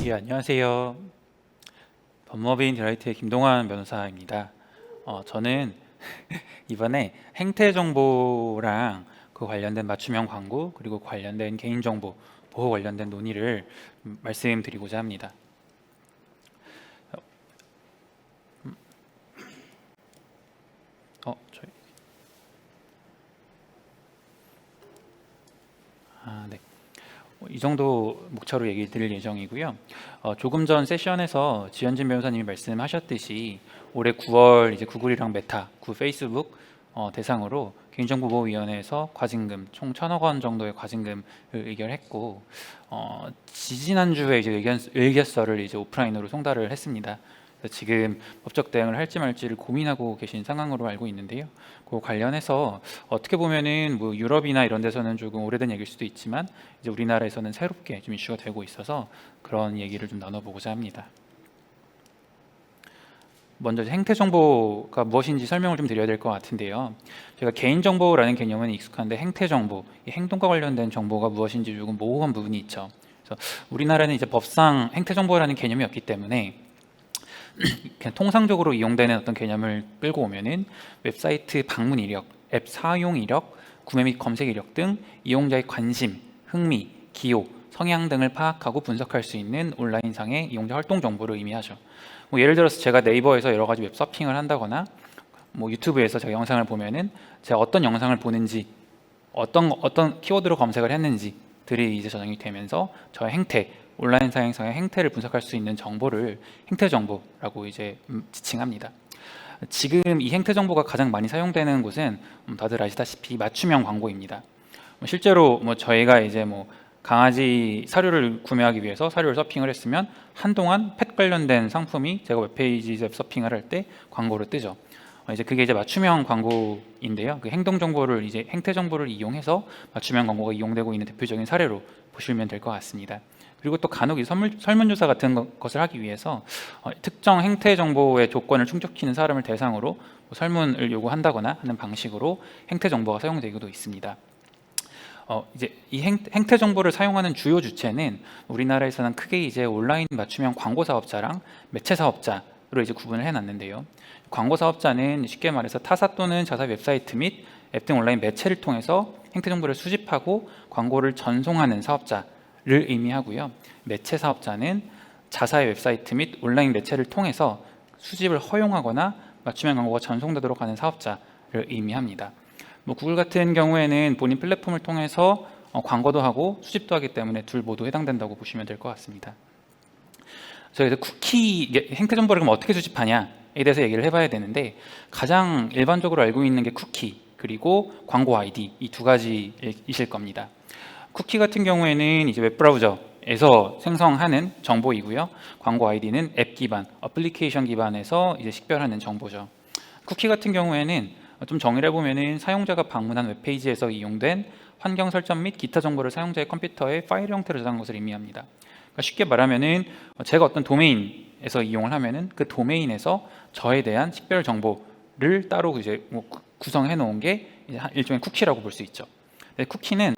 예, 안녕하세요. 법무법인 딜라이트의 김동환 변호사입니다. 저는 이번에 행태 정보랑 그 관련된 맞춤형 광고 그리고 관련된 개인정보 보호 관련된 논의를 말씀드리고자 합니다. 저희 네. 이 정도 목차로 얘기 드릴 예정이고요. 조금 전 세션에서 지현진 변호사님이 말씀하셨듯이 올해 9월 이제 구글이랑 메타, 구 페이스북 대상으로 개인정보보호위원회에서 과징금 총 1,000억 원 정도의 과징금을 의결했고, 지지난주에 이제 의결서를 이제 오프라인으로 송달을 했습니다. 그래서 지금 법적 대응을 할지 말지를 고민하고 계신 상황으로 알고 있는데요. 그 관련해서 어떻게 보면은 뭐 유럽이나 이런 데서는 조금 오래된 얘기일 수도 있지만 이제 우리나라에서는 새롭게 좀 이슈가 되고 있어서 그런 얘기를 좀 나눠보고자 합니다. 먼저 행태 정보가 무엇인지 설명을 좀 드려야 될 것 같은데요. 제가 개인 정보라는 개념은 익숙한데 행태 정보, 이 행동과 관련된 정보가 무엇인지 조금 모호한 부분이 있죠. 그래서 우리나라는 이제 법상 행태 정보라는 개념이 없기 때문에 그냥 통상적으로 이용되는 어떤 개념을 끌고 오면은 웹사이트 방문 이력, 앱 사용 이력, 구매 및 검색 이력 등 이용자의 관심, 흥미, 기호, 성향 등을 파악하고 분석할 수 있는 온라인상의 이용자 활동 정보를 의미하죠. 뭐 예를 들어서 제가 네이버에서 여러 가지 웹 서핑을 한다거나 뭐 유튜브에서 제가 영상을 보면은 제가 어떤 영상을 보는지 어떤 키워드로 검색을 했는지들이 이제 저장이 되면서 저의 행태, 온라인 사행성의 행태를 분석할 수 있는 정보를 행태 정보라고 이제 지칭합니다. 지금 이 행태 정보가 가장 많이 사용되는 곳은 다들 아시다시피 맞춤형 광고입니다. 실제로 뭐 저희가 이제 뭐 강아지 사료를 구매하기 위해서 사료를 서핑을 했으면 한동안 펫 관련된 상품이 제가 웹페이지에 서핑을 할 때 광고로 뜨죠. 이제 그게 이제 맞춤형 광고인데요. 그 행동 정보를 이제 행태 정보를 이용해서 맞춤형 광고가 이용되고 있는 대표적인 사례로 보시면 될 것 같습니다. 그리고 또 간혹 이 설문조사 같은 것을 하기 위해서 특정 행태 정보의 조건을 충족시키는 사람을 대상으로 뭐 설문을 요구한다거나 하는 방식으로 행태 정보가 사용되기도 있습니다. 이제 이 행태 정보를 사용하는 주요 주체는 우리나라에서는 크게 이제 온라인 맞춤형 광고 사업자랑 매체 사업자로 이제 구분을 해놨는데요. 광고 사업자는 쉽게 말해서 타사 또는 자사 웹사이트 및 앱 등 온라인 매체를 통해서 행태 정보를 수집하고 광고를 전송하는 사업자를 의미하고요. 매체 사업자는 자사의 웹사이트 및 온라인 매체를 통해서 수집을 허용하거나 맞춤형 광고가 전송되도록 하는 사업자를 의미합니다. 뭐 구글 같은 경우에는 본인 플랫폼을 통해서 광고도 하고 수집도 하기 때문에 둘 모두 해당된다고 보시면 될 것 같습니다. 그래서 쿠키 행태 정보를 그럼 어떻게 수집하냐에 대해서 얘기를 해봐야 되는데, 가장 일반적으로 알고 있는 게 쿠키 그리고 광고 아이디, 이 두 가지이실 겁니다. 쿠키 같은 경우에는 이제 웹브라우저에서 생성하는 정보이고요. 광고 아이디는 앱 기반, 어플리케이션 기반에서 이제 식별하는 정보죠. 쿠키 같은 경우에는 좀 정의를 해보면은 사용자가 방문한 웹페이지에서 이용된 환경 설정 및 기타 정보를 사용자의 컴퓨터에 파일 형태로 저장한 것을 의미합니다. 그러니까 쉽게 말하면은 제가 어떤 도메인에서 이용을 하면은 그 도메인에서 저에 대한 식별 정보를 따로 이제 뭐 구성해 놓은 게 이제 일종의 쿠키라고 볼 수 있죠. 쿠키는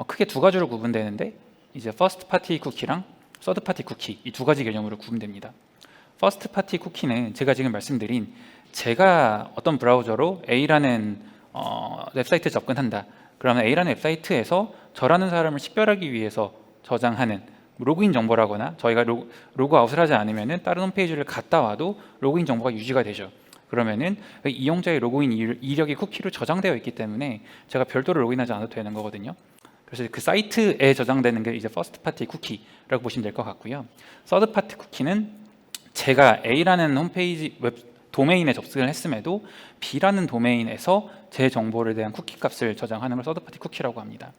크게 두 가지로 구분되는데, 이제 퍼스트 파티 쿠키랑 서드 파티 쿠키, 이 두 가지 개념으로 구분됩니다. 퍼스트 파티 쿠키는 제가 지금 말씀드린 제가 어떤 브라우저로 A라는 웹사이트에 접근한다. 그러면 A라는 웹사이트에서 저라는 사람을 식별하기 위해서 저장하는 로그인 정보라거나, 저희가 로그아웃을 하지 않으면 다른 홈페이지를 갔다 와도 로그인 정보가 유지가 되죠. 그러면은 이용자의 로그인 이력이 쿠키로 저장되어 있기 때문에 제가 별도로 로그인하지 않아도 되는 거거든요. 그래서 그 사이트에 저장되는 게 이제 퍼스트 파티 쿠키라고 보시면 될 것 같고요. 서드 파티 쿠키는 제가 A라는 홈페이지 도메인에 접속을 했음에도 B라는 도메인에서 제 정보에 대한 쿠키 값을 저장하는 걸 서드 파티 쿠키라고 합니다.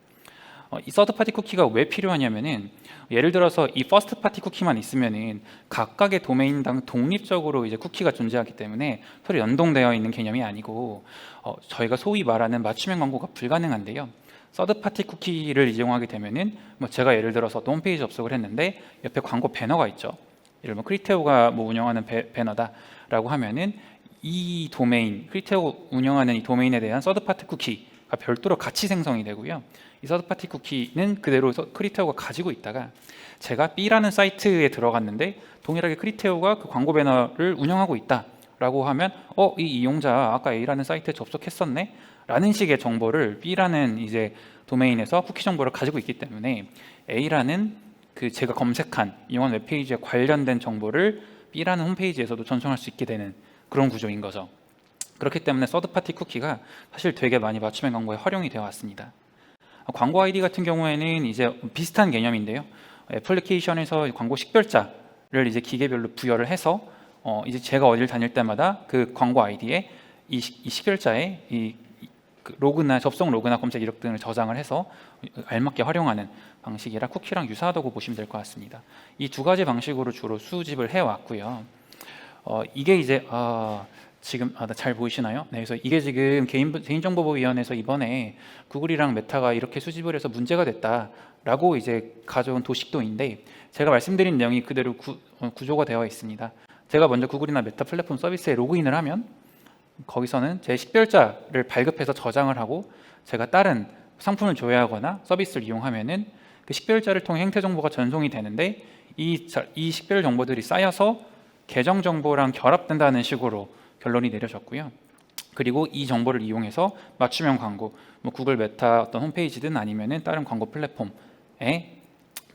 이 서드 파티 쿠키가 왜 필요하냐면은, 예를 들어서 이 퍼스트 파티 쿠키만 있으면은 각각의 도메인당 독립적으로 이제 쿠키가 존재하기 때문에 서로 연동되어 있는 개념이 아니고 저희가 소위 말하는 맞춤형 광고가 불가능한데요. 서드 파티 쿠키를 이용하게 되면은 뭐 제가 예를 들어서 어떤 홈페이지 접속을 했는데 옆에 광고 배너가 있죠. 예를 들면 크리테오가 뭐 운영하는 배너다라고 하면은 이 도메인, 크리테오 운영하는 이 도메인에 대한 서드 파티 쿠키 쿠키가 별도로 같이 생성이 되고요. 이 서드파티 쿠키는 그대로 크리테오가 가지고 있다가 제가 B라는 사이트에 들어갔는데 동일하게 크리테오가 그 광고 배너를 운영하고 있다라고 하면 이 이용자 아까 A라는 사이트에 접속했었네 라는 식의 정보를 B라는 이제 도메인에서 쿠키 정보를 가지고 있기 때문에 A라는 그 제가 검색한 이용한 웹페이지에 관련된 정보를 B라는 홈페이지에서도 전송할 수 있게 되는 그런 구조인 거죠. 그렇기 때문에 서드파티 쿠키가 사실 되게 많이 맞춤형 광고에 활용이 되어 왔습니다. 광고 아이디 같은 경우에는 이제 비슷한 개념인데요. 애플리케이션에서 광고 식별자를 이제 기계별로 부여를 해서 이제 제가 어딜 다닐 때마다 그 광고 아이디에 이 식별자에 그 로그나 접속 로그나 검색 이력 등을 저장을 해서 알맞게 활용하는 방식이라 쿠키랑 유사하다고 보시면 될 것 같습니다. 이 두 가지 방식으로 주로 수집을 해왔고요. 이게 이제 지금 잘 보이시나요? 네, 그래서 이게 지금 개인정보보호위원회에서 이번에 구글이랑 메타가 이렇게 수집을 해서 문제가 됐다라고 이제 가져온 도식도인데 제가 말씀드린 내용이 그대로 구조가 되어 있습니다. 제가 먼저 구글이나 메타 플랫폼 서비스에 로그인을 하면 거기서는 제 식별자를 발급해서 저장을 하고 제가 다른 상품을 조회하거나 서비스를 이용하면은 그 식별자를 통해 행태 정보가 전송이 되는데 이 식별 정보들이 쌓여서 계정 정보랑 결합된다는 식으로 결론이 내려졌고요. 그리고 이 정보를 이용해서 맞춤형 광고, 뭐 구글 메타 어떤 홈페이지든 아니면은 다른 광고 플랫폼에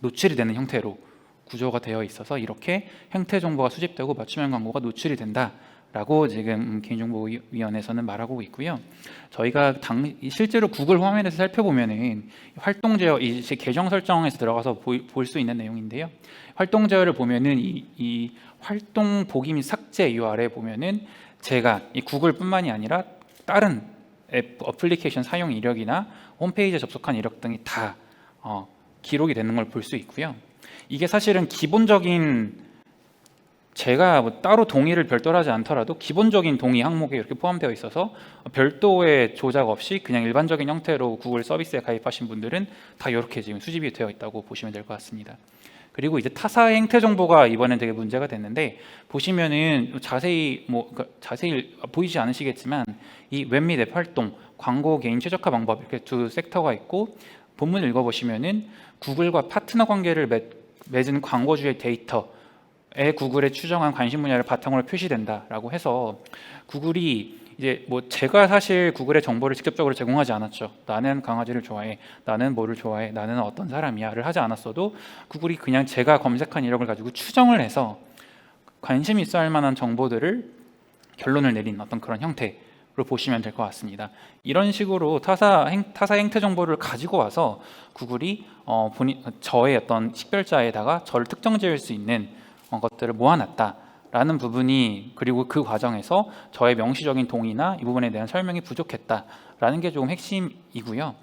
노출이 되는 형태로 구조가 되어 있어서 이렇게 행태 정보가 수집되고 맞춤형 광고가 노출이 된다라고 지금 개인정보위원회에서는 말하고 있고요. 저희가 실제로 구글 화면에서 살펴보면은 활동 제어, 이제 계정 설정에서 들어가서 볼 수 있는 내용인데요. 활동 제어를 보면은 이 활동 보기 및 삭제 URL에 보면은 제가 이 구글뿐만이 아니라 다른 어플리케이션 사용 이력이나 홈페이지에 접속한 이력 등이 다 기록이 되는 걸 볼 수 있고요. 이게 사실은 기본적인 제가 뭐 따로 동의를 별도로 하지 않더라도 기본적인 동의 항목에 이렇게 포함되어 있어서 별도의 조작 없이 그냥 일반적인 형태로 구글 서비스에 가입하신 분들은 다 이렇게 지금 수집이 되어 있다고 보시면 될 것 같습니다. 그리고 이제 타사의 행태 정보가 이번엔 되게 문제가 됐는데 보시면은 자세히 자세히 보이지 않으시겠지만 이 웹 및 앱 활동, 광고 개인 최적화 방법 이렇게 두 섹터가 있고 본문 읽어보시면은 구글과 파트너 관계를 맺은 광고주의 데이터에 구글의 추정한 관심 분야를 바탕으로 표시된다라고 해서 구글이 이제 뭐 제가 사실 구글의 정보를 직접적으로 제공하지 않았죠. 나는 강아지를 좋아해, 나는 뭐를 좋아해, 나는 어떤 사람이야를 하지 않았어도 구글이 그냥 제가 검색한 이력을 가지고 추정을 해서 관심 있어 할 만한 정보들을 결론을 내린 어떤 그런 형태로 보시면 될 것 같습니다. 이런 식으로 타사 행태 정보를 가지고 와서 구글이 저의 어떤 식별자에다가 저를 특정 지을 수 있는 것들을 모아놨다. 라는 부분이 그리고 그 과정에서 저의 명시적인 동의나 이 부분에 대한 설명이 부족했다라는 게 조금 핵심이고요.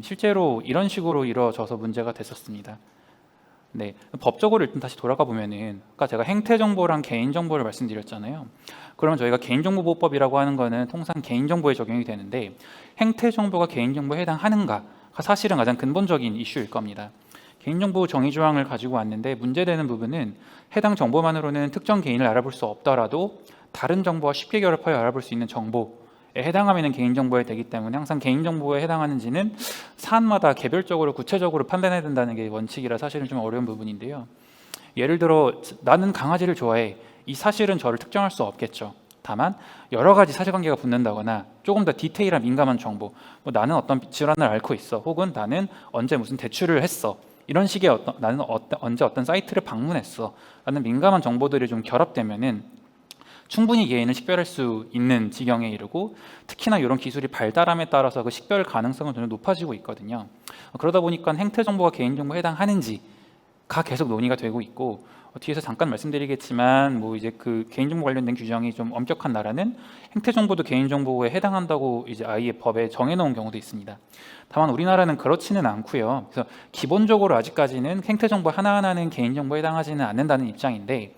실제로 이런 식으로 이루어져서 문제가 됐었습니다. 네, 법적으로 일단 다시 돌아가 보면은 아까 제가 행태 정보랑 개인 정보를 말씀드렸잖아요. 그러면 저희가 개인정보보호법이라고 하는 거는 통상 개인 정보에 적용이 되는데 행태 정보가 개인 정보에 해당하는가가 사실은 가장 근본적인 이슈일 겁니다. 개인정보 정의 조항을 가지고 왔는데 문제되는 부분은 해당 정보만으로는 특정 개인을 알아볼 수 없더라도 다른 정보와 쉽게 결합하여 알아볼 수 있는 정보에 해당하면 개인정보에 되기 때문에 항상 개인정보에 해당하는지는 사안마다 개별적으로 구체적으로 판단해야 된다는 게 원칙이라 사실은 좀 어려운 부분인데요. 예를 들어 나는 강아지를 좋아해 이 사실은 저를 특정할 수 없겠죠. 다만 여러 가지 사실관계가 붙는다거나 조금 더 디테일한 민감한 정보 뭐 나는 어떤 질환을 앓고 있어 혹은 나는 언제 무슨 대출을 했어 이런 식의 나는 언제 어떤 사이트를 방문했어 라는 민감한 정보들이 좀 결합되면은 충분히 개인을 식별할 수 있는 지경에 이르고 특히나 이런 기술이 발달함에 따라서 그 식별 가능성은 점점 높아지고 있거든요. 그러다 보니까 행태 정보가 개인 정보에 해당하는지가 계속 논의가 되고 있고 뒤에서 잠깐 말씀드리겠지만 뭐 이제 그 개인정보 관련된 규정이 좀 엄격한 나라는 행태 정보도 개인정보에 해당한다고 이제 아예 법에 정해놓은 경우도 있습니다. 다만 우리나라는 그렇지는 않고요. 그래서 기본적으로 아직까지는 행태 정보 하나하나는 개인정보에 해당하지는 않는다는 입장인데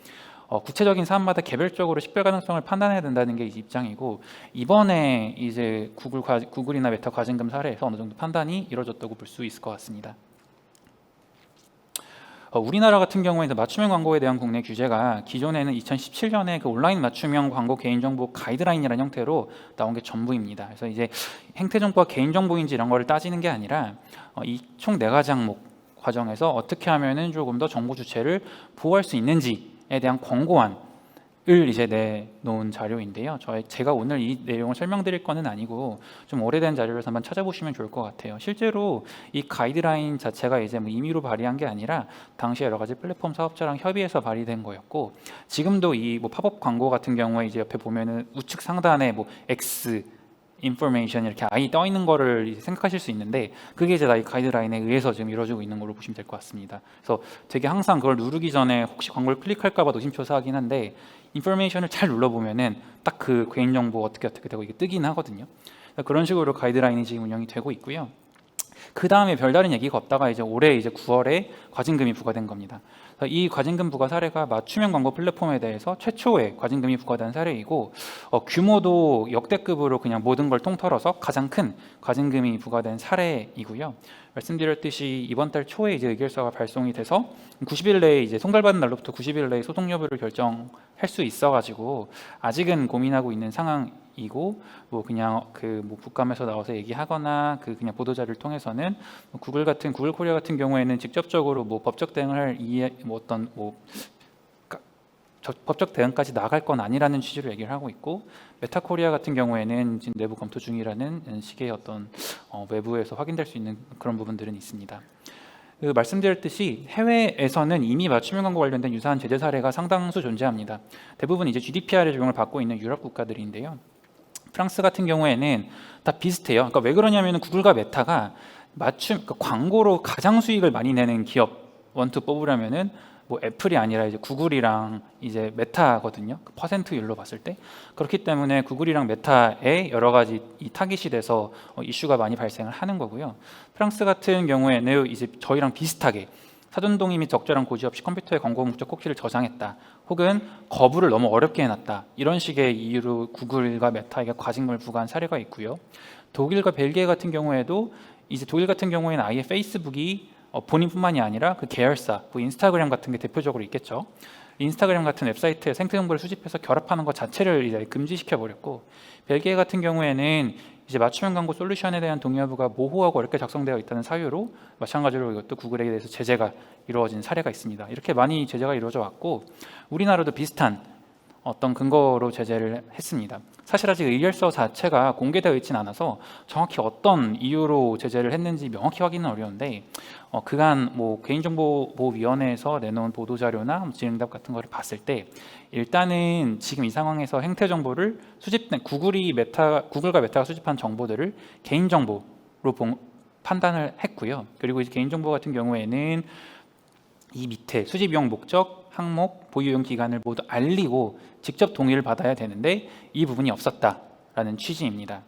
구체적인 사안마다 개별적으로 식별 가능성을 판단해야 된다는 게 입장이고 이번에 이제 구글이나 메타 과징금 사례에서 어느 정도 판단이 이루어졌다고 볼 수 있을 것 같습니다. 우리나라 같은 경우에는 맞춤형 광고에 대한 국내 규제가 기존에는 2017년에 그 온라인 맞춤형 광고 개인정보 가이드라인이라는 형태로 나온 게 전부입니다. 그래서 이제 행태정보가 개인정보인지 이런 거를 따지는 게 아니라 이 총 4가지 항목 과정에서 어떻게 하면은 조금 더 정보 주체를 보호할 수 있는지에 대한 권고안을 이제 내놓은 자료인데요. 제가 오늘 이 내용을 설명드릴 거는 아니고 좀 오래된 자료를 한번 찾아보시면 좋을 것 같아요. 실제로 이 가이드라인 자체가 이제 뭐 임의로 발의한 게 아니라 당시 여러 가지 플랫폼 사업자랑 협의해서 발의된 거였고, 지금도 이 뭐 팝업 광고 같은 경우에 이제 옆에 보면은 우측 상단에 뭐 X 인포메이션 이렇게 I 떠 있는 거를 생각하실 수 있는데, 그게 이제 이 가이드라인에 의해서 지금 이루어지고 있는 걸로 보시면 될 것 같습니다. 그래서 되게 항상 그걸 누르기 전에 혹시 광고를 클릭할까 봐 노심초사하긴 한데, 인포메이션을 잘 눌러보면은 딱 그 개인정보 어떻게 되고 이게 뜨긴 하거든요. 그런 식으로 가이드라인이 지금 운영이 되고 있고요. 그 다음에 별다른 얘기가 없다가 이제 올해 이제 9월에 과징금이 부과된 겁니다. 이 과징금 부과 사례가 맞춤형 광고 플랫폼에 대해서 최초의 과징금이 부과된 사례이고, 규모도 역대급으로 그냥 모든 걸 통틀어서 가장 큰 과징금이 부과된 사례이고요. 말씀드렸듯이 이번 달 초에 이제 의결서가 발송이 돼서 90일 내에 이제 송달받은 날로부터 90일 내에 소송 여부를 결정할 수 있어가지고 아직은 고민하고 있는 상황이고, 뭐 그냥 그 뭐 국감에서 나와서 얘기하거나 그 그냥 보도자료를 통해서는 구글 코리아 같은 경우에는 직접적으로 뭐 법적 대응을 할 어떤 법적 대응까지 나갈 건 아니라는 취지로 얘기를 하고 있고, 메타코리아 같은 경우에는 지금 내부 검토 중이라는 식의 어떤 외부에서 확인될 수 있는 그런 부분들은 있습니다. 말씀드렸듯이 해외에서는 이미 맞춤형 광고 관련된 유사한 제재 사례가 상당수 존재합니다. 대부분 이제 GDPR의 적용을 받고 있는 유럽 국가들인데요. 프랑스 같은 경우에는 다 비슷해요. 그러니까 왜 그러냐면 구글과 메타가 그러니까 광고로 가장 수익을 많이 내는 기업 원투 뽑으려면은 뭐 애플이 아니라 이제 구글이랑 이제 메타거든요. 그 퍼센트율로 봤을 때. 그렇기 때문에 구글이랑 메타에 여러 가지 이 타깃이 돼서 이슈가 많이 발생을 하는 거고요. 프랑스 같은 경우에는 이제 저희랑 비슷하게 사전동의 및 적절한 고지 없이 컴퓨터에 광고 목적 꼭지를 저장했다, 혹은 거부를 너무 어렵게 해놨다, 이런 식의 이유로 구글과 메타에게 과징금을 부과한 사례가 있고요. 독일과 벨기에 같은 경우에도 이제 독일 같은 경우에는 아예 페이스북이 본인뿐만이 아니라 그 계열사, 뭐 인스타그램 같은 게 대표적으로 있겠죠. 인스타그램 같은 웹사이트에 생태 정보를 수집해서 결합하는 것 자체를 이제 금지시켜 버렸고, 벨기에 같은 경우에는 이제 맞춤형 광고 솔루션에 대한 동의 여부가 모호하고 어렵게 작성되어 있다는 사유로 마찬가지로 이것도 구글에 대해서 제재가 이루어진 사례가 있습니다. 이렇게 많이 제재가 이루어져 왔고, 우리나라도 비슷한 어떤 근거로 제재를 했습니다. 사실 아직 의결서 자체가 공개되어 있지는 않아서 정확히 어떤 이유로 제재를 했는지 명확히 확인은 어려운데, 그간 뭐 개인정보보호위원회에서 내놓은 보도자료나 질의응답 같은 거를 봤을 때 일단은 지금 이 상황에서 행태 정보를 수집된 구글과 메타가 수집한 정보들을 개인정보로 판단을 했고요. 그리고 이제 개인정보 같은 경우에는 이 밑에 수집용 목적, 항목, 보유용 기간을 모두 알리고 직접 동의를 받아야 되는데 이 부분이 없었다라는 취지입니다.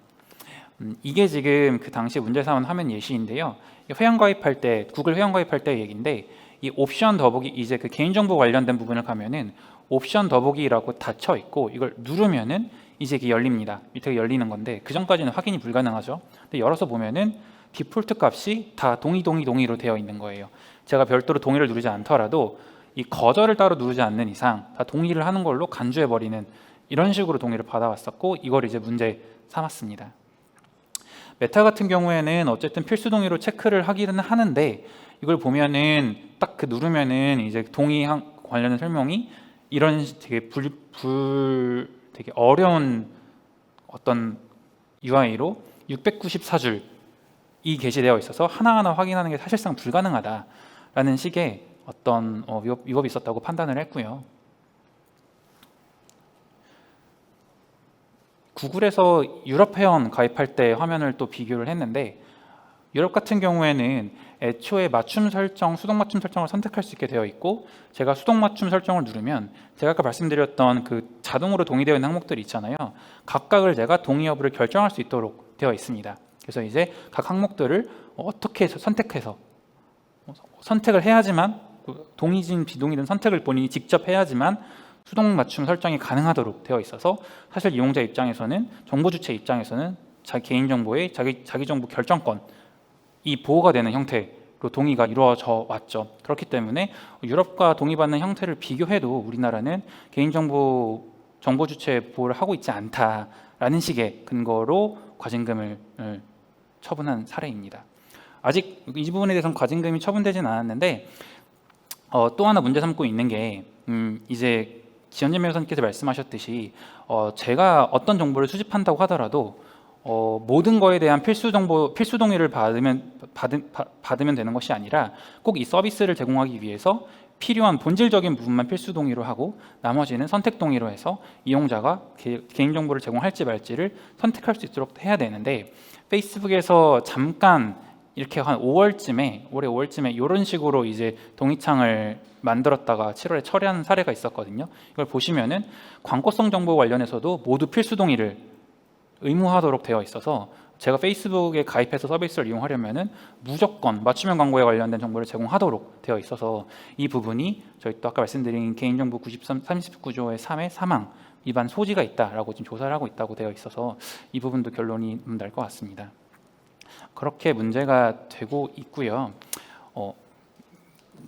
이게 지금 그 당시 문제 삼은 화면 예시인데요. 회원가입할 때, 구글 회원가입할 때 얘기인데, 이 옵션 더보기, 이제 그 개인정보 관련된 부분을 가면은 옵션 더보기라고 닫혀 있고, 이걸 누르면은 이제 이게 열립니다. 밑에 열리는 건데, 그 전까지는 확인이 불가능하죠. 근데 열어서 보면은 디폴트 값이 다 동의로 되어 있는 거예요. 제가 별도로 동의를 누르지 않더라도 이 거절을 따로 누르지 않는 이상 다 동의를 하는 걸로 간주해 버리는, 이런 식으로 동의를 받아왔었고, 이걸 이제 문제 삼았습니다. 메타 같은 경우에는 어쨌든 필수 동의로 체크를 하기는 하는데, 이걸 보면은 딱 그 누르면은 이제 동의 관련된 설명이 이런 되게 되게 어려운 어떤 UI로 694줄이 게시되어 있어서 하나하나 확인하는 게 사실상 불가능하다라는 식의 어떤 위법이 있었다고 판단을 했고요. 구글에서 유럽 회원 가입할 때 화면을 또 비교를 했는데, 유럽 같은 경우에는 애초에 맞춤 설정, 수동 맞춤 설정을 선택할 수 있게 되어 있고, 제가 수동 맞춤 설정을 누르면 제가 아까 말씀드렸던 그 자동으로 동의되어 있는 항목들이 있잖아요. 각각을 제가 동의 여부를 결정할 수 있도록 되어 있습니다. 그래서 이제 각 항목들을 어떻게 선택해서 선택을 해야지만, 동의든 비동의든 선택을 본인이 직접 해야지만 수동 맞춤 설정이 가능하도록 되어 있어서, 사실 이용자 입장에서는, 정보 주체 입장에서는 자기 개인정보의 자기 정보 결정권이 보호가 되는 형태로 동의가 이루어져 왔죠. 그렇기 때문에 유럽과 동의받는 형태를 비교해도 우리나라는 개인정보 정보 주체 보호를 하고 있지 않다라는 식의 근거로 과징금을 처분한 사례입니다. 아직 이 부분에 대해서는 과징금이 처분되진 않았는데 또 하나 문제 삼고 있는 게 이제 지연진 변호사님께서 말씀하셨듯이 제가 어떤 정보를 수집한다고 하더라도 모든 거에 대한 필수 동의를 받으면 되는 것이 아니라 꼭 이 서비스를 제공하기 위해서 필요한 본질적인 부분만 필수 동의로 하고 나머지는 선택 동의로 해서 이용자가 개인 정보를 제공할지 말지를 선택할 수 있도록 해야 되는데, 페이스북에서 잠깐 이렇게 한 5월쯤에 올해 5월쯤에 이런 식으로 이제 동의창을 만들었다가 7월에 처리하는 사례가 있었거든요. 이걸 보시면은 광고성 정보 관련해서도 모두 필수 동의를 의무화하도록 되어 있어서 제가 페이스북에 가입해서 서비스를 이용하려면은 무조건 맞춤형 광고에 관련된 정보를 제공하도록 되어 있어서 이 부분이 저희 또 아까 말씀드린 개인정보 39조의 3의 사망 위반 소지가 있다라고 지금 조사를 하고 있다고 되어 있어서 이 부분도 결론이 날 것 같습니다. 그렇게 문제가 되고 있고요.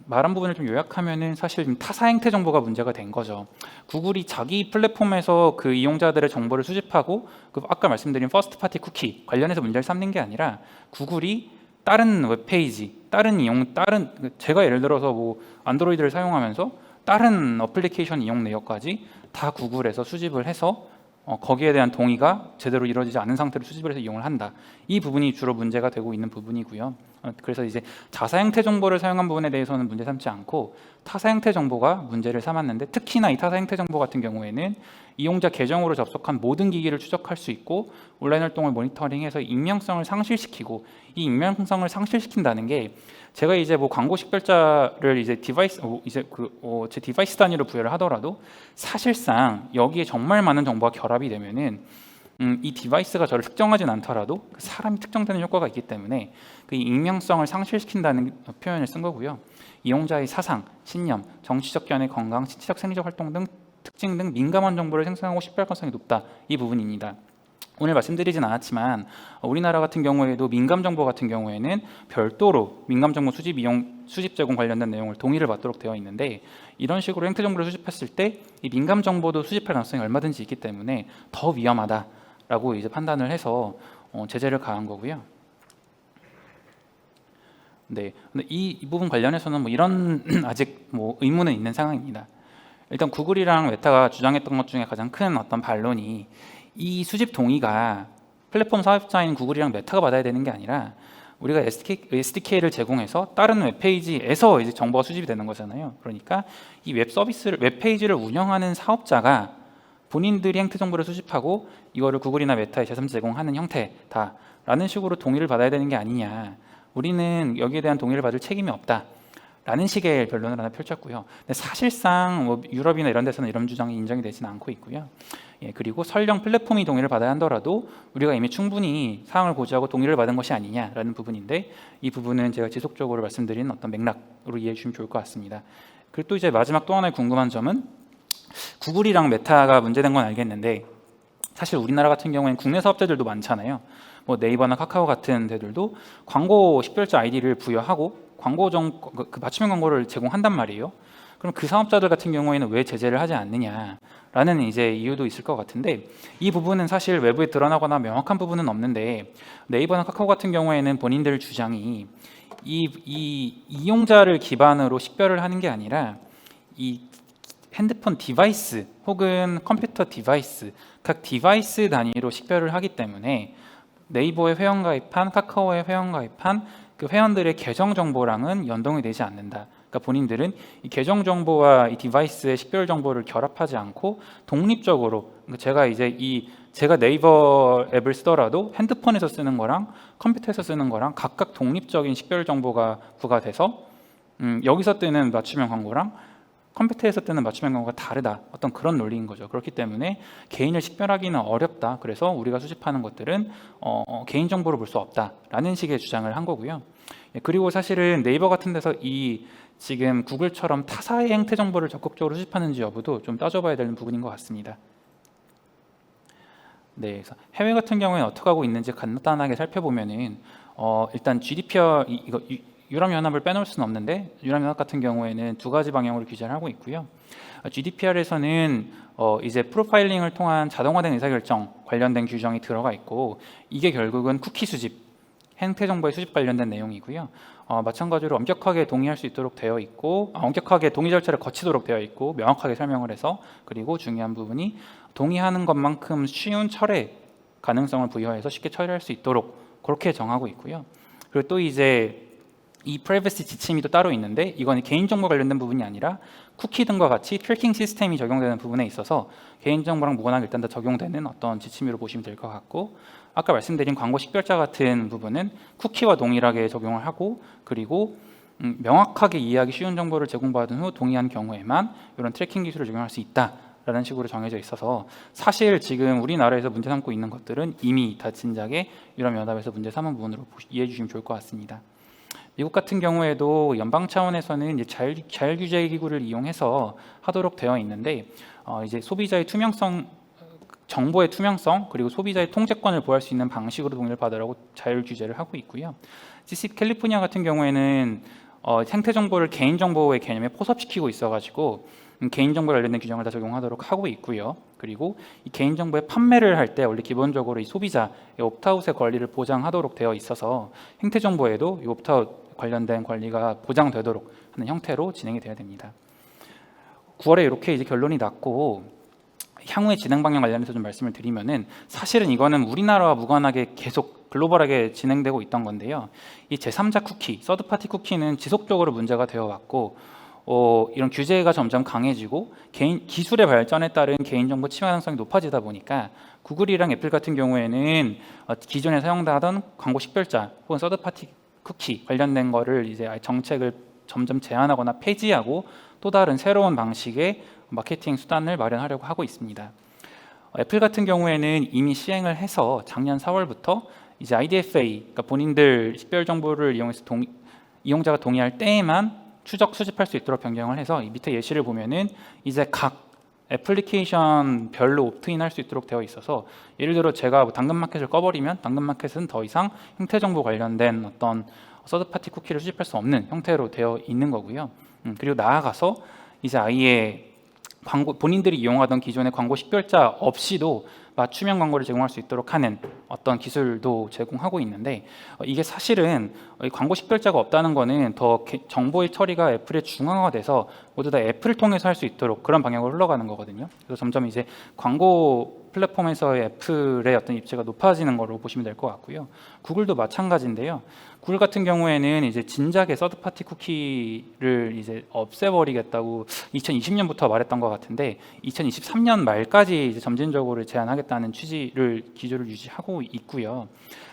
말한 부분을 좀 요약하면은 사실 타사 행태 정보가 문제가 된 거죠. 구글이 자기 플랫폼에서 그 이용자들의 정보를 수집하고 아까 말씀드린 퍼스트 파티 쿠키 관련해서 문제를 삼는 게 아니라 구글이 다른 웹페이지, 제가 예를 들어서 뭐 안드로이드를 사용하면서 다른 어플리케이션 이용 내역까지 다 구글에서 수집을 해서 거기에 대한 동의가 제대로 이루어지지 않은 상태로 수집을 해서 이용을 한다. 이 부분이 주로 문제가 되고 있는 부분이고요. 그래서 이제 자사 형태 정보를 사용한 부분에 대해서는 문제 삼지 않고 타사 형태 정보가 문제를 삼았는데, 특히나 이 타사 형태 정보 같은 경우에는 이용자 계정으로 접속한 모든 기기를 추적할 수 있고 온라인 활동을 모니터링해서 익명성을 상실시키고, 이 익명성을 상실시킨다는 게 제가 이제 뭐 광고 식별자를 이제 제 디바이스 단위로 부여를 하더라도 사실상 여기에 정말 많은 정보가 결합이 되면은 이 디바이스가 저를 특정하진 않더라도 그 사람이 특정되는 효과가 있기 때문에 그 익명성을 상실시킨다는 표현을 쓴 거고요. 이용자의 사상, 신념, 정치적 견해, 건강, 신체적 생리적 활동 등 특징 등 민감한 정보를 생성하고 식별 가능성이 높다. 이 부분입니다. 오늘 말씀드리진 않았지만 우리나라 같은 경우에도 민감 정보 같은 경우에는 별도로 민감 정보 수집 제공 관련된 내용을 동의를 받도록 되어 있는데, 이런 식으로 행태 정보를 수집했을 때 이 민감 정보도 수집할 가능성이 얼마든지 있기 때문에 더 위험하다라고 이제 판단을 해서 제재를 가한 거고요. 네, 근데 이 부분 관련해서는 뭐 이런 아직 뭐 의문은 있는 상황입니다. 일단 구글이랑 메타가 주장했던 것 중에 가장 큰 어떤 반론이 이 수집 동의가 플랫폼 사업자인 구글이랑 메타가 받아야 되는 게 아니라 우리가 SDK를 제공해서 다른 웹페이지에서 이제 정보가 수집이 되는 거잖아요. 그러니까 이 웹페이지를 운영하는 사업자가 본인들이 행태 정보를 수집하고 이거를 구글이나 메타에 제3자 제공하는 형태다라는 식으로 동의를 받아야 되는 게 아니냐. 우리는 여기에 대한 동의를 받을 책임이 없다. 라는 식의 변론을 하나 펼쳤고요. 근데 사실상 뭐 유럽이나 이런 데서는 이런 주장이 인정이 되지는 않고 있고요. 그리고 설령 플랫폼이 동의를 받아야 하더라도 우리가 이미 충분히 사항을 고지하고 동의를 받은 것이 아니냐라는 부분인데, 이 부분은 제가 지속적으로 말씀드린 어떤 맥락으로 이해해 주시면 좋을 것 같습니다. 그리고 또 이제 마지막 또 하나의 궁금한 점은, 구글이랑 메타가 문제된 건 알겠는데 사실 우리나라 같은 경우에는 국내 사업자들도 많잖아요. 뭐 네이버나 카카오 같은 데들도 광고 식별자 아이디를 부여하고 그 맞춤형 광고를 제공한단 말이에요. 그럼 그 사업자들 같은 경우에는 왜 제재를 하지 않느냐라는 이제 이유도 있을 것 같은데, 이 부분은 사실 외부에 드러나거나 명확한 부분은 없는데, 네이버나 카카오 같은 경우에는 본인들 주장이 이 이용자를 기반으로 식별을 하는 게 아니라 이 핸드폰 디바이스 혹은 컴퓨터 디바이스, 각 디바이스 단위로 식별을 하기 때문에 네이버에 회원가입한, 카카오에 회원가입한 그 회원들의 계정 정보랑은 연동이 되지 않는다. 그러니까 본인들은 이 계정 정보와 이 디바이스의 식별 정보를 결합하지 않고 독립적으로, 그러니까 제가 네이버 앱을 쓰더라도 핸드폰에서 쓰는 거랑 컴퓨터에서 쓰는 거랑 각각 독립적인 식별 정보가 부과돼서 여기서 뜨는 맞춤형 광고랑 컴퓨터에서 뜨는 맞춤형 광고가 다르다. 어떤 그런 논리인 거죠. 그렇기 때문에 개인을 식별하기는 어렵다. 그래서 우리가 수집하는 것들은 개인 정보로 볼 수 없다라는 식의 주장을 한 거고요. 그리고 사실은 네이버 같은 데서 지금 구글처럼 타사의 행태 정보를 적극적으로 수집하는지 여부도 좀 따져봐야 되는 부분인 것 같습니다. 네, 그래서 해외 같은 경우에는 어떻게 하고 있는지 간단하게 살펴보면은 일단 GDPR 유람연합을 빼놓을 수는 없는데 유람연합 같은 경우에는 두 가지 방향으로 규제를 하고 있고요. GDPR에서는 이제 프로파일링을 통한 자동화된 의사결정 관련된 규정이 들어가 있고 이게 결국은 쿠키 수집, 행태 정보의 수집 관련된 내용이고요. 마찬가지로 엄격하게 동의할 수 있도록 되어 있고 엄격하게 동의 절차를 거치도록 되어 있고 명확하게 설명을 해서 그리고 중요한 부분이 동의하는 것만큼 쉬운 철회 가능성을 부여해서 쉽게 처리할 수 있도록 그렇게 정하고 있고요. 그리고 또 이제 이 프라이버시 지침이 또 따로 있는데 이건 개인정보 관련된 부분이 아니라 쿠키 등과 같이 트래킹 시스템이 적용되는 부분에 있어서 개인정보랑 무관하게 일단 다 적용되는 어떤 지침으로 보시면 될 것 같고 아까 말씀드린 광고 식별자 같은 부분은 쿠키와 동일하게 적용을 하고 그리고 명확하게 이해하기 쉬운 정보를 제공받은 후 동의한 경우에만 이런 트래킹 기술을 적용할 수 있다 라는 식으로 정해져 있어서 사실 지금 우리나라에서 문제 삼고 있는 것들은 이미 다 진작에 유럽연합에서 문제 삼은 부분으로 이해해 주시면 좋을 것 같습니다. 미국 같은 경우에도 연방 차원에서는 이제 자율규제기구를 이용해서 하도록 되어 있는데 이제 소비자의 투명성, 정보의 투명성 그리고 소비자의 통제권을 보호할 수 있는 방식으로 동의를 받으라고 자율규제를 하고 있고요. 캘리포니아 같은 경우에는 생태 정보를 개인 정보의 개념에 포섭시키고 있어가지고 개인정보 관련된 규정을 다 적용하도록 하고 있고요. 그리고 이 개인정보의 판매를 할 때 원래 기본적으로 이 소비자의 옵트아웃의 권리를 보장하도록 되어 있어서 행태정보에도 이 옵트아웃 관련된 권리가 보장되도록 하는 형태로 진행이 되어야 됩니다. 9월에 이렇게 이제 결론이 났고 향후의 진행 방향 관련해서 좀 말씀을 드리면은 사실은 이거는 우리나라와 무관하게 계속 글로벌하게 진행되고 있던 건데요. 이 제3자 쿠키, 서드파티 쿠키는 지속적으로 문제가 되어 왔고 이런 규제가 점점 강해지고 기술의 발전에 따른 개인정보 침해 가능성이 높아지다 보니까 구글이랑 애플 같은 경우에는 기존에 사용하던 광고 식별자 혹은 서드파티 쿠키 관련된 거를 이제 정책을 점점 제한하거나 폐지하고 또 다른 새로운 방식의 마케팅 수단을 마련하려고 하고 있습니다. 애플 같은 경우에는 이미 시행을 해서 작년 4월부터 이제 IDFA, 그러니까 본인들 식별 정보를 이용해서 이용자가 동의할 때에만 추적 수집할 수 있도록 변경을 해서 이 밑에 예시를 보면은 이제 각 애플리케이션 별로 옵트인 할 수 있도록 되어 있어서 예를 들어 제가 당근마켓을 꺼버리면 당근마켓은 더 이상 행태 정보 관련된 어떤 서드파티 쿠키를 수집할 수 없는 형태로 되어 있는 거고요. 그리고 나아가서 이제 아예 본인들이 이용하던 기존의 광고 식별자 없이도 맞춤형 광고를 제공할 수 있도록 하는 어떤 기술도 제공하고 있는데 이게 사실은 광고 식별자가 없다는 거는 더 정보의 처리가 애플에 중앙화돼서 모두 다 애플을 통해서 할 수 있도록 그런 방향으로 흘러가는 거거든요. 그래서 점점 이제 광고 플랫폼에서의 애플의 어떤 입지가 높아지는 거로 보시면 될 것 같고요. 구글도 마찬가지인데요. 구글 같은 경우에는 이제 진작에 서드파티 쿠키를 이제 없애버리겠다고 2020년부터 말했던 것 같은데 2023년 말까지 이제 점진적으로 제한하겠다는 기조를 유지하고 있고요.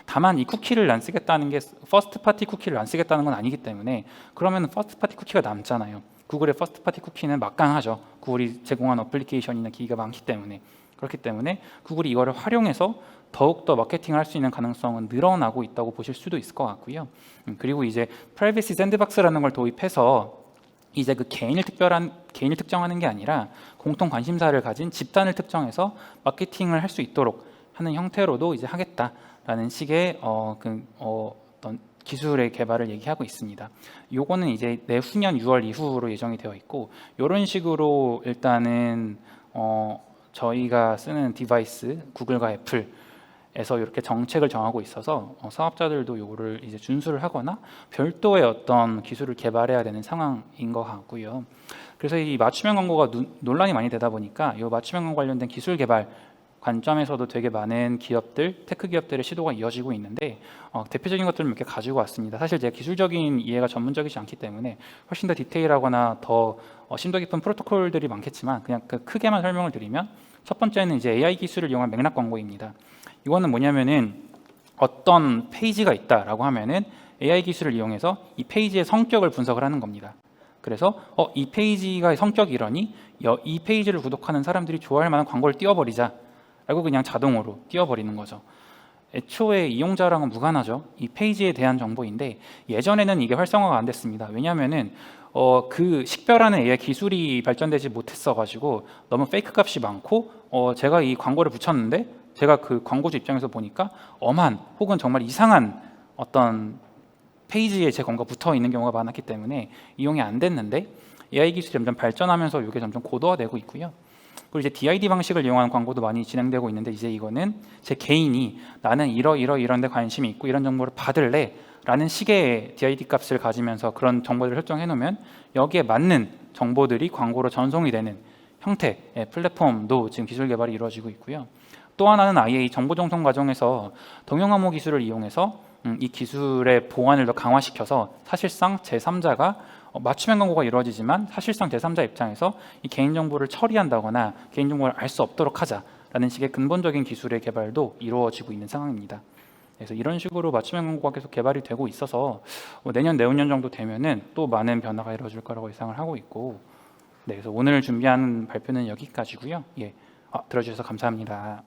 다만 이 쿠키를 안 쓰겠다는 게 퍼스트 파티 쿠키를 안 쓰겠다는 건 아니기 때문에 그러면 퍼스트 파티 쿠키가 남잖아요. 구글의 퍼스트 파티 쿠키는 막강하죠. 구글이 제공한 어플리케이션이나 기기가 많기 때문에. 그렇기 때문에 구글이 이거를 활용해서 더욱더 마케팅을 할 수 있는 가능성은 늘어나고 있다고 보실 수도 있을 것 같고요. 그리고 이제 프라이버시 샌드박스라는 걸 도입해서 이제 그 개인을 특정하는 게 아니라 공통 관심사를 가진 집단을 특정해서 마케팅을 할 수 있도록 하는 형태로도 이제 하겠다라는 식의 어떤 기술의 개발을 얘기하고 있습니다. 요거는 이제 내후년 6월 이후로 예정이 되어 있고 이런 식으로 일단은 저희가 쓰는 디바이스 구글과 애플에서 이렇게 정책을 정하고 있어서 사업자들도 이거를 이제 준수를 하거나 별도의 어떤 기술을 개발해야 되는 상황인 것 같고요. 그래서 이 맞춤형 광고가 논란이 많이 되다 보니까 이 맞춤형 광고 관련된 기술 개발 관점에서도 되게 많은 기업들, 테크 기업들의 시도가 이어지고 있는데 대표적인 것들을 몇 개 가지고 왔습니다. 사실 제가 기술적인 이해가 전문적이지 않기 때문에 훨씬 더 디테일하거나 더 심도 깊은 프로토콜들이 많겠지만 그냥 크게만 설명을 드리면 첫 번째는 이제 AI 기술을 이용한 맥락 광고입니다. 이거는 뭐냐면은 어떤 페이지가 있다라고 하면은 AI 기술을 이용해서 이 페이지의 성격을 분석을 하는 겁니다. 그래서 이 페이지가 성격이 이러니 이 페이지를 구독하는 사람들이 좋아할 만한 광고를 띄워버리자 라고 그냥 자동으로 띄워버리는 거죠. 애초에 이용자랑은 무관하죠. 이 페이지에 대한 정보인데 예전에는 이게 활성화가 안 됐습니다. 왜냐하면은 그 식별하는 AI 기술이 발전되지 못했어 가지고 너무 페이크 값이 많고 제가 이 광고를 붙였는데 제가 그 광고주 입장에서 보니까 엄한 혹은 정말 이상한 어떤 페이지에 제 광고가 붙어 있는 경우가 많았기 때문에 이용이 안 됐는데 AI 기술이 점점 발전하면서 이게 점점 고도화되고 있고요. 그리고 이제 DID 방식을 이용한 광고도 많이 진행되고 있는데 이제 이거는 제 개인이 나는 이런 데 관심이 있고 이런 정보를 받을래 라는 식의 DID 값을 가지면서 그런 정보들을 설정해 놓으면 여기에 맞는 정보들이 광고로 전송이 되는 형태의 플랫폼도 지금 기술 개발이 이루어지고 있고요. 또 하나는 IA 정보 전송 과정에서 동영암호 기술을 이용해서 이 기술의 보안을 더 강화시켜서 사실상 제3자가 맞춤형 광고가 이루어지지만 사실상 제3자 입장에서 이 개인정보를 처리한다거나 개인정보를 알 수 없도록 하자라는 식의 근본적인 기술의 개발도 이루어지고 있는 상황입니다. 그래서 이런 식으로 맞춤형 광고가 계속 개발이 되고 있어서 내년, 내후년 정도 되면은 또 많은 변화가 이루어질 거라고 예상을 하고 있고, 네, 그래서 오늘 준비한 발표는 여기까지고요. 예, 들어주셔서 감사합니다.